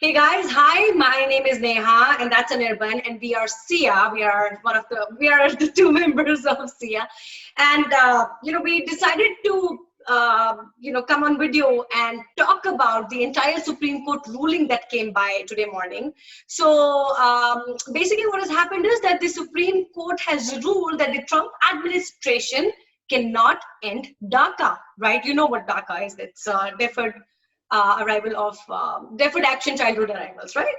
Hey guys, hi. My name is Neha, and that's Anirban, and we are SIA. We are the two members of SIA, and we decided to come on video and talk about the entire Supreme Court ruling that came by today morning. So basically, what has happened is that the Supreme Court has ruled that the Trump administration cannot end DACA. Right? You know what DACA is? It's arrival of deferred action childhood arrivals, right?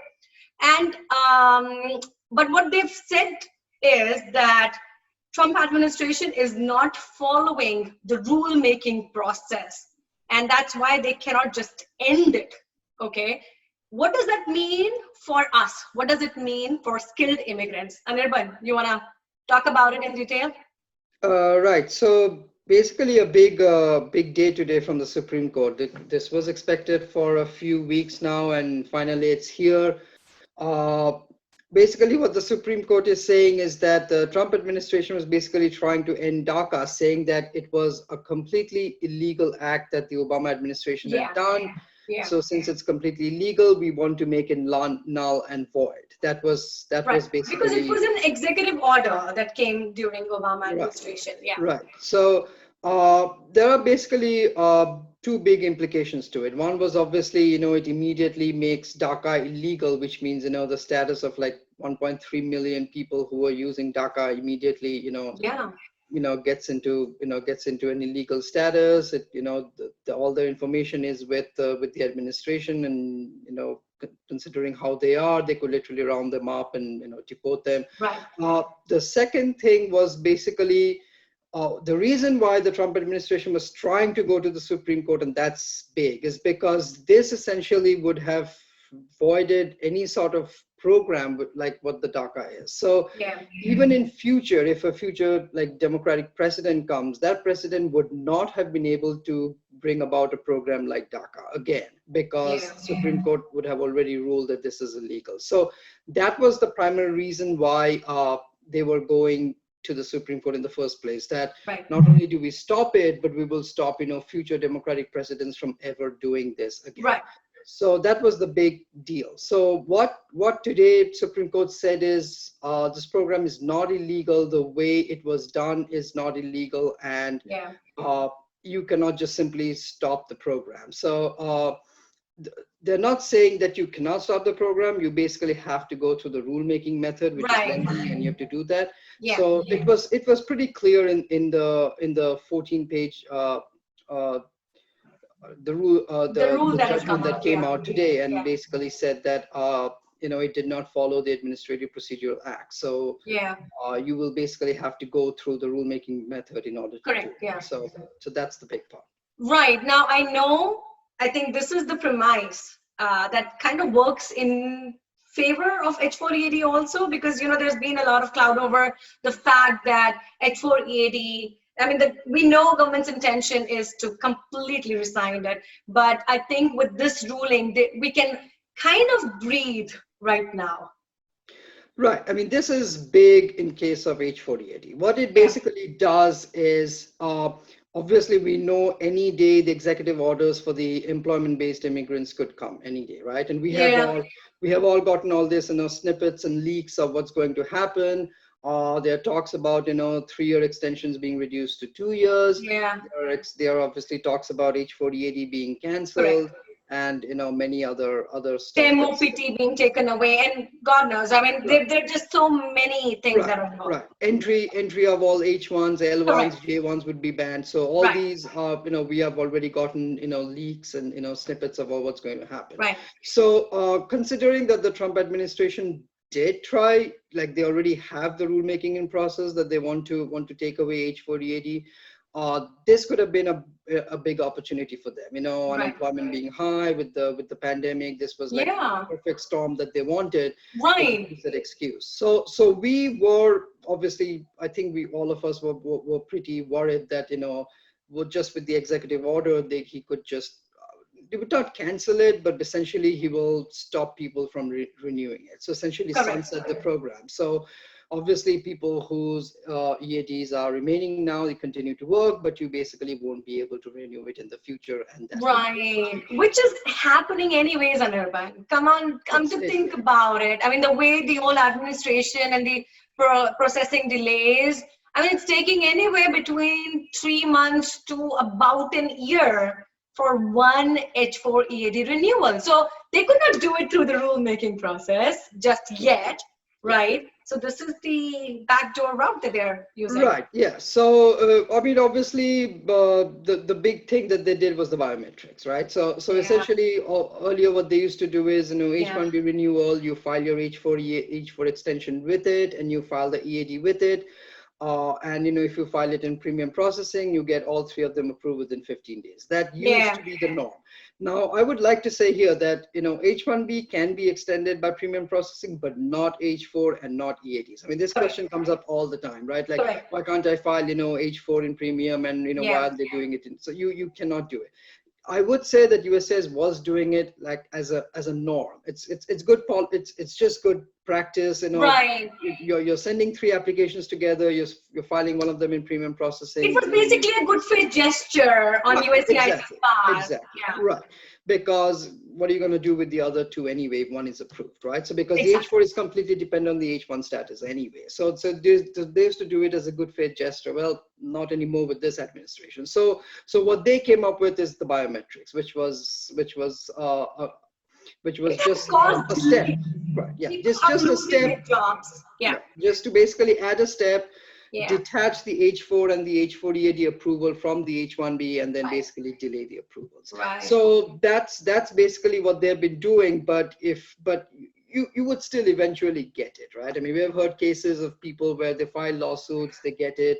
And but what they've said is that Trump administration is not following the rule making process, and that's why they cannot just end it. Okay, what does that mean for us? What does it mean for skilled immigrants? Anirban, you want to talk about it in detail? Right. So basically, a big day today from the Supreme Court. This was expected for a few weeks now, and finally, it's here. Uh, Basically, what the Supreme Court is saying is that the Trump administration was basically trying to end DACA, saying that it was a completely illegal act that the Obama administration had done. Yeah. So since it's completely illegal, we want to make it null and void. That was basically because it was an executive order that came during Obama administration. Yeah. Right. So there are basically two big implications to it. One was obviously, it immediately makes DACA illegal, which means, the status of like 1.3 million people who are using DACA immediately, gets into an illegal status. It, all the information is with the administration, and considering how they could literally round them up and deport them. Right. The second thing was basically the reason why the Trump administration was trying to go to the Supreme Court, and that's big, is because this essentially would have voided any sort of program like what the DACA is. So even in future, if a future like Democratic president comes, that president would not have been able to bring about a program like DACA again, because Supreme Court would have already ruled that this is illegal. So that was the primary reason why they were going to the Supreme Court in the first place, that not only do we stop it, but we will stop, future Democratic presidents from ever doing this again. Right. So that was the big deal. So what today Supreme Court said is this program is not illegal. The way it was done is not illegal, and you cannot just simply stop the program. So they're not saying that you cannot stop the program. You basically have to go through the rulemaking method, which is lengthy, and you have to do that. So it was pretty clear in the 14-page the judgment that came out today, and basically said that it did not follow the Administrative Procedure Act. So you will basically have to go through the rulemaking method in order to do it. So that's the big part. Right. Now I think this is the premise that kind of works in favor of H4EAD also, because there's been a lot of cloud over the fact that H4EAD, we know government's intention is to completely resign it, but I think with this ruling, we can kind of breathe right now. Right. This is big in case of H4EAD. What it basically does is, obviously, we know any day the executive orders for the employment-based immigrants could come any day, right? And we have all gotten all this, snippets and leaks of what's going to happen. There are talks about 3-year extensions being reduced to 2 years. There are obviously talks about H4EAD being cancelled. Correct. And many other stuff. MOPT being taken away, and God knows, there are just so many things that are involved. Right. Entry of all H1s, L1s, J1s would be banned. So all these, we have already gotten, leaks and snippets of what's going to happen. Right. So considering that the Trump administration did try, like they already have the rulemaking in process that they want to take away H4EAD. This could have been a big opportunity for them. Unemployment being high with the pandemic. This was like a perfect storm that they wanted. Right. Use that excuse. So we were obviously, I think all of us were pretty worried that just with the executive order, he could just. They would not cancel it, but essentially he will stop people from renewing it. So essentially sunset the program. So Obviously, people whose EADs are remaining now, they continue to work, but you basically won't be able to renew it in the future, and that will be Right, which is happening anyways, Anirban. Come on, come to think about it. I mean, the way the whole administration and the processing delays, I mean, it's taking anywhere between 3 months to about an year for one H4 EAD renewal. So they could not do it through the rulemaking process just yet, right? So this is the backdoor route that they're using. Right. Yeah. So I mean, obviously, the big thing that they did was the biometrics, right? So essentially, earlier what they used to do is, H1B renewal, you file your H4 extension with it, and you file the EAD with it. And if you file it in premium processing, you get all three of them approved within 15 days. That used to be the norm. Now, I would like to say here that H1B can be extended by premium processing, but not H4 and not EADs. I mean, this question comes up all the time, right? Like, why can't I file H4 in premium, and why are they doing it? So you cannot do it. I would say that USCIS was doing it like as a norm. It's good. It's just good practice. Right. You're sending 3 applications together. You're filing one of them in premium processing. It was basically a good faith gesture on USCIS part. Exactly. Yeah. Right. Because what are you going to do with the other 2 anyway if one is approved, right? So because the H4 is completely dependent on the H1 status anyway. So they used to do it as a good faith gesture. Well, not anymore with this administration. So what they came up with is the biometrics, which was just a step, right? Yeah, just a step. Jobs. Yeah. Just to basically add a step. Detach the H4 and the H4 EAD approval from the H1B, and then basically delay the approvals. Right. So that's basically what they've been doing. But you would still eventually get it, right? I mean, we have heard cases of people where they file lawsuits, they get it.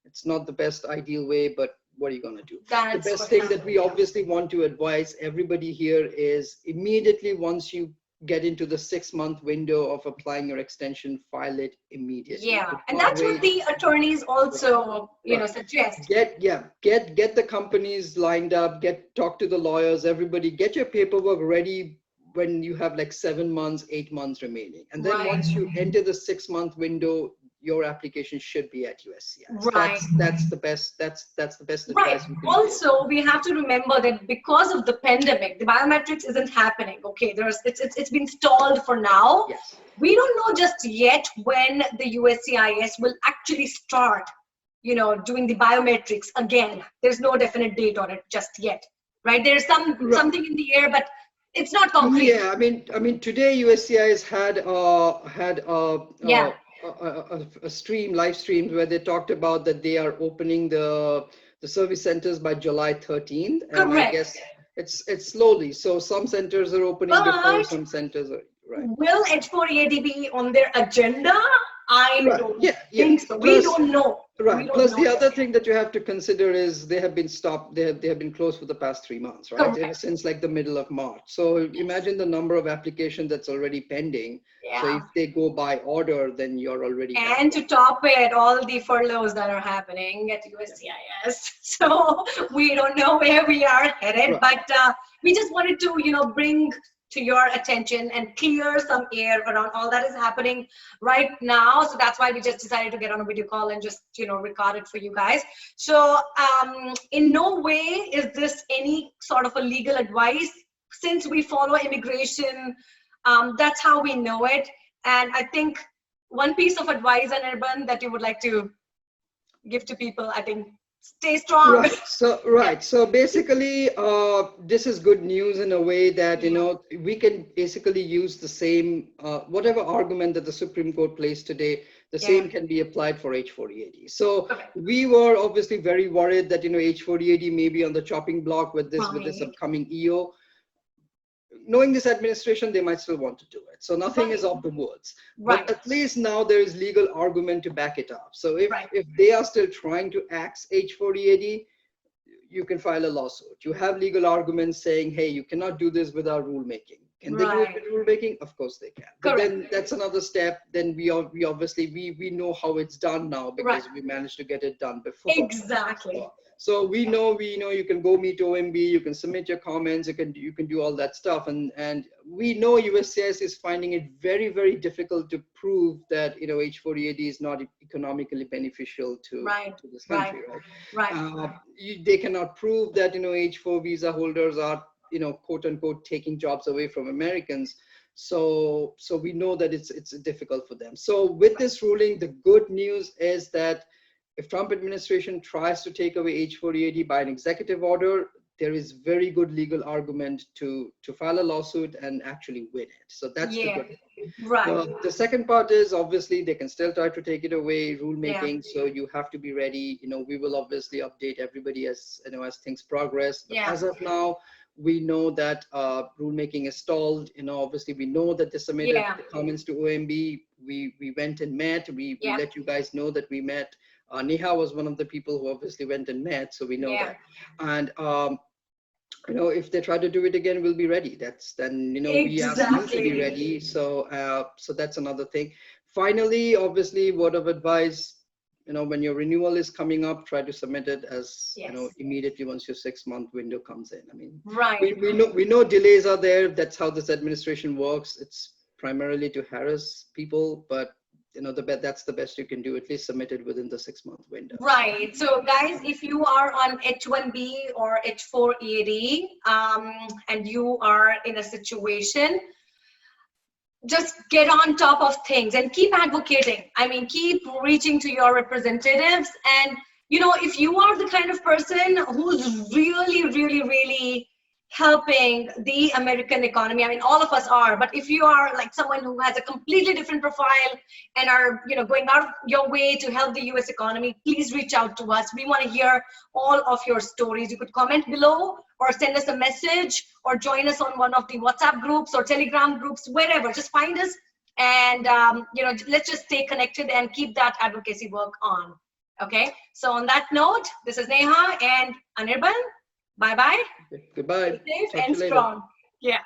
It's not the best ideal way, but what are you going to do? The best thing that we obviously want to advise everybody here is immediately once you get into the 6-month window of applying your extension, file it immediately. Yeah, and that's what the attorneys also, suggest. Get the companies lined up, talk to the lawyers, everybody, get your paperwork ready when you have like 7 months, 8 months remaining. And then once you enter the 6-month window, your application should be at USCIS. Right. That's the best advice we can Also, we have to remember that because of the pandemic, the biometrics isn't happening. Okay, it's been stalled for now. Yes. We don't know just yet when the USCIS will actually start, doing the biometrics again. There's no definite date on it just yet. Right? There's something in the air, but it's not concrete. Yeah, I mean today USCIS had a live stream where they talked about that they are opening the service centers by July 13th. And Correct. I guess it's slowly. So some centers are opening before, some centers are, right. Will H4 EAD be on their agenda? I don't think so. Plus, we don't know. Right. Plus, the other thing that you have to consider is they have been stopped. They have been closed for the past 3 months, right? Correct. Since like the middle of March. So imagine the number of applications that's already pending. Yeah. So if they go by order, then you're already. And to top it, all the furloughs that are happening at USCIS. So we don't know where we are headed, but we just wanted to, bring to your attention and clear some air around all that is happening right now. So that's why we just decided to get on a video call and just, record it for you guys. So in no way is this any sort of a legal advice. Since we follow immigration, that's how we know it. And I think one piece of advice, Anirban, that you would like to give to people, I think, stay strong. Right. So basically, this is good news in a way that, we can basically use the same, whatever argument that the Supreme Court placed today, the same can be applied for H4 EAD. So we were obviously very worried that, H4 EAD may be on the chopping block with this upcoming EO. Knowing this administration, they might still want to do it. So nothing is off the woods. But at least now there is legal argument to back it up. So if they are still trying to axe H4 EAD, you can file a lawsuit. You have legal arguments saying, hey, you cannot do this without rulemaking. Can they do it with rulemaking? Of course they can. But then that's another step. Then we obviously know how it's done now because we managed to get it done before. Exactly. So we know you can go meet OMB, you can submit your comments, you can do all that stuff, and we know USCIS is finding it very, very difficult to prove that H4EAD is not economically beneficial to this country, right? They cannot prove that H4 visa holders are quote unquote taking jobs away from Americans. So we know that it's difficult for them. So with this ruling, the good news is that if Trump administration tries to take away H4EAD by an executive order, there is very good legal argument to file a lawsuit and actually win it. So that's the good thing. Right. The second part is obviously they can still try to take it away, rulemaking. So you have to be ready. We will obviously update everybody as as things progress. But as of now, we know that rulemaking is stalled. Obviously we know that they submitted the comments to OMB. We went and met. We let you guys know that we met. Neha was one of the people who obviously went and met, so we know that. And if they try to do it again, we'll be ready. We ask you to be ready. So so that's another thing. Finally, obviously, word of advice. When your renewal is coming up, try to submit it as immediately once your 6-month window comes in. I mean, we know delays are there. That's how this administration works. It's primarily to harass people, but that's the best you can do. At least submit it within the 6-month window. Right. So guys, if you are on H1B or H4 EAD and you are in a situation, just get on top of things and keep advocating. I mean, keep reaching to your representatives. And if you are the kind of person who's really, really, really helping the American economy, I mean, all of us are, but if you are like someone who has a completely different profile and are going out of your way to help the US economy, please reach out to us. We want to hear all of your stories. You could comment below or send us a message or join us on one of the WhatsApp groups or Telegram groups, wherever. Just find us and let's just stay connected and keep that advocacy work on. Okay, so on that note, this is Neha and Anirban. Bye-bye. Goodbye. Stay safe and strong. Yeah.